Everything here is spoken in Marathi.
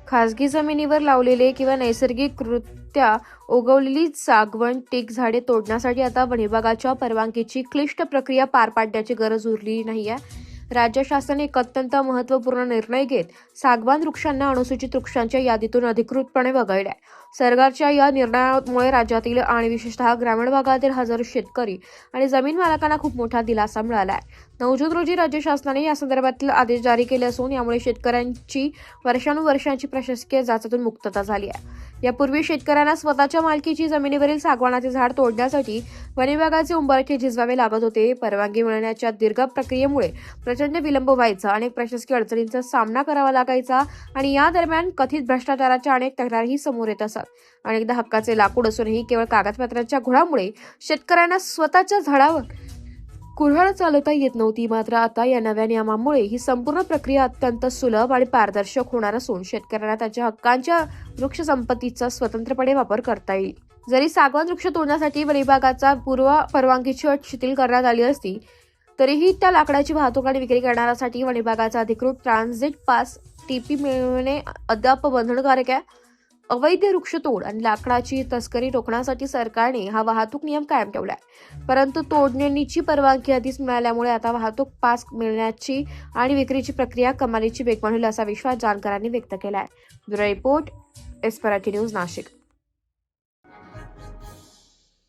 खासगी जमिनीवर लावलेले किंवा नैसर्गिकरित्या उगवलेली सागवण टीक झाडे तोडण्यासाठी आता वन विभागाच्या परवानगीची क्लिष्ट प्रक्रिया पार पाडण्याची गरज उरली नाहीये. राज्य शासनाने एक अत्यंत महत्त्वपूर्ण निर्णय घेत सागवान वृक्षांना अनुसूचित वृक्षांच्या यादीतून अधिकृतपणे वगळले. सरकारच्या या निर्णयामुळे राज्यातील आणि विशेषतः ग्रामीण भागातील हजारो शेतकरी आणि जमीन मालकांना खूप मोठा दिलासा मिळाला आहे. 9 जून रोजी राज्य शासनाने या संदर्भातील आदेश जारी केले असून यामुळे शेतकऱ्यांची वर्षानुवर्षांची प्रशासकीय जाचातून मुक्तता झाली आहे. यापूर्वी शेतकऱ्यांना स्वतःच्या मालकीची जमिनीवरील सागवानाचे झाड तोडण्यासाठी वन विभागाचे उंबरठे झिजवावे लागत होते. परवानगी मिळण्याच्या दीर्घ प्रक्रियेमुळे प्रचंड विलंब व्हायचा, अनेक प्रशासकीय अडचणींचा सामना करावा लागायचा आणि या दरम्यान कथित भ्रष्टाचाराच्या अनेक तक्रारीही समोर येत असतात. अनेकदा हक्काचे लाकूड असूनही केवळ कागदपत्रांच्या घोळामुळे शेतकऱ्यांना स्वतःच्या झाडावर कुऱ्हाड चालवता येत नव्हती. मात्र आता या नव्या नियमामुळे ही संपूर्ण प्रक्रिया अत्यंत सुलभ आणि पारदर्शक होणार असून शेतकऱ्यांना त्यांच्या हक्कांच्या वृक्ष संपत्तीचा स्वतंत्रपणे वापर करता येईल. जरी सागवान वृक्ष तोडण्यासाठी वन विभागाचा पूर्व परवानगीची अट शिथिल करण्यात आली असती तरीही त्या लाकडाची वाहतूक आणि विक्री करण्यासाठी वन विभागाचा अधिकृत ट्रान्झिट पास टीपी मिळवणे अद्याप बंधनकारक आहे. अवैध वृक्षतोड आणि लाकडाची तस्करी रोखण्यासाठी सरकारने हा वाहतूक नियम कायम ठेवलाय. परंतु तोडणीची परवानगी आधीच मिळाल्यामुळे आता वाहतूक पास मिळण्याची आणि विक्रीची प्रक्रिया कमालीची वेगवान होईल असा विश्वास जाणकारांनी व्यक्त केला आहे. ब्युरो रिपोर्ट, एस्पराटी न्यूज, नाशिक.